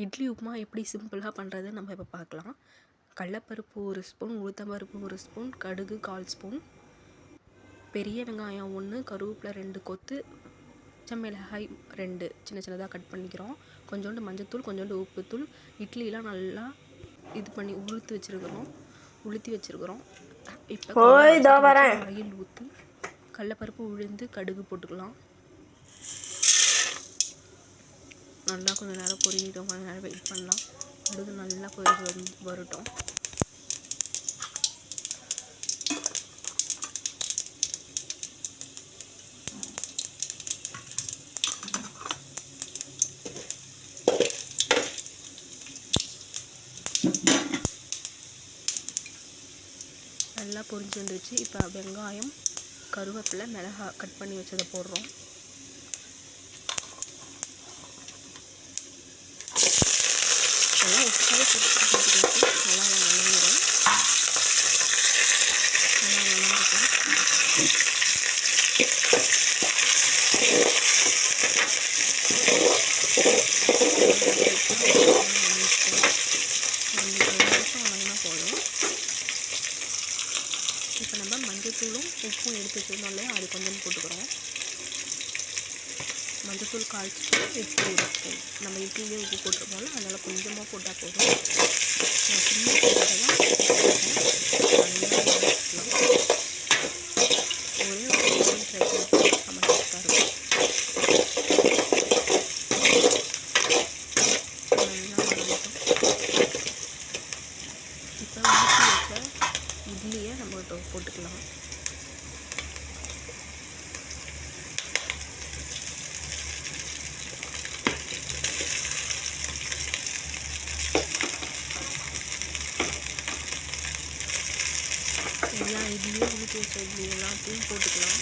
இட்லி உப்புமா எப்படி சிம்பிளாக பண்ணுறது நம்ம இப்போ பார்க்கலாம். கடலப்பருப்பு 1 ஸ்பூன், உளுத்தம்பருப்பு 1 ஸ்பூன், கடுகு 1/4 ஸ்பூன், பெரிய வெங்காயம் 1, கருவேப்பிலை 2 கொத்து, பச்சை மிளகாய் 2 சின்ன சின்னதாக கட் பண்ணிக்கிறோம். கொஞ்சோண்டு மஞ்சத்தூள், கொஞ்சோண்டு உப்புத்தூள், இட்லிலாம் நல்லா இது பண்ணி உளுத்தி வச்சுருக்கிறோம். இப்போ ஆயில் ஊற்றி கடலப்பருப்பு, உளுந்து, கடுகு போட்டுக்கலாம். நல்லா கொஞ்சம் நேரம் பொரியட்டும், கொஞ்சம் நேரம் வெயிட் பண்ணலாம். கடுகு நல்லா வரட்டும். நல்லா பொரிஞ்சு வந்துருச்சு. இப்போ வெங்காயம், கருவேப்பிலை, மிளகாய் கட் பண்ணி வச்சதை போடுறோம். நல்லா உப்பாக போட்டு நல்லா வளர்ந்துடும். நல்லா வளர்ந்துடும். போதும். இப்போ நம்ம மஞ்சத்தூளும் உப்பும் எடுத்து வச்சுருந்தோம் இல்லையா, அது கொஞ்சம் போட்டுக்கிறோம். மஞ்சத்தூள் 1/4 ஸ்பூன், உப்பு 1 ஸ்பூன். நம்ம இட்லியே உப்பு போட்டிருக்கோம்ல, அதனால் கொஞ்சமாக போட்டால் போதும். நான் சும்மா போட்டதெல்லாம் ஒரே ஒரு ட்ரை பண்ணி நம்ம டேஸ்ட்டாக இருக்கும். நல்லா வளர்ந்துட்டோம். இப்போ ஊற்றி வச்ச இட்லியை நம்ம போட்டுக்கலாம். எல்லா இட்லியும் ஊற்றி வச்ச இட்லி எல்லாத்தையும் போட்டுக்கலாம்.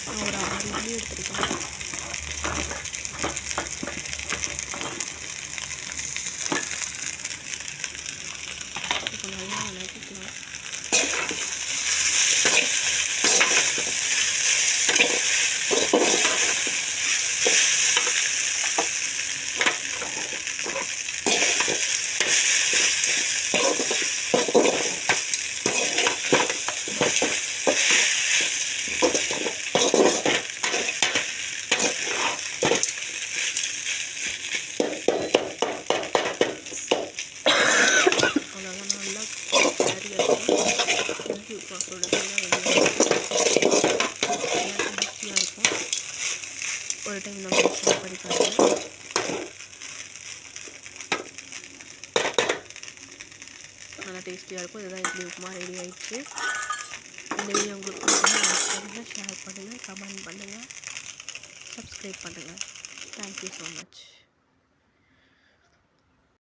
நான் ஒரு 6 இட்லி எடுத்துருக்கேன். இப்போ நல்லா வளர்த்துக்கலாம். ஒரு டைம் நம்ம ட்ரை பண்ணி பாருங்கள். நல்லா டேஸ்டியாக இருக்கும். இதுதான் இட்லி உப்புமா ரெடி ஆகிடுச்சு. இந்த வீடியோ உங்களுக்கு பிடிச்சிருந்தா ஷேர் பண்ணுங்கள், கமெண்ட் பண்ணுங்கள், சப்ஸ்கிரைப் பண்ணுங்கள். Thank you so much.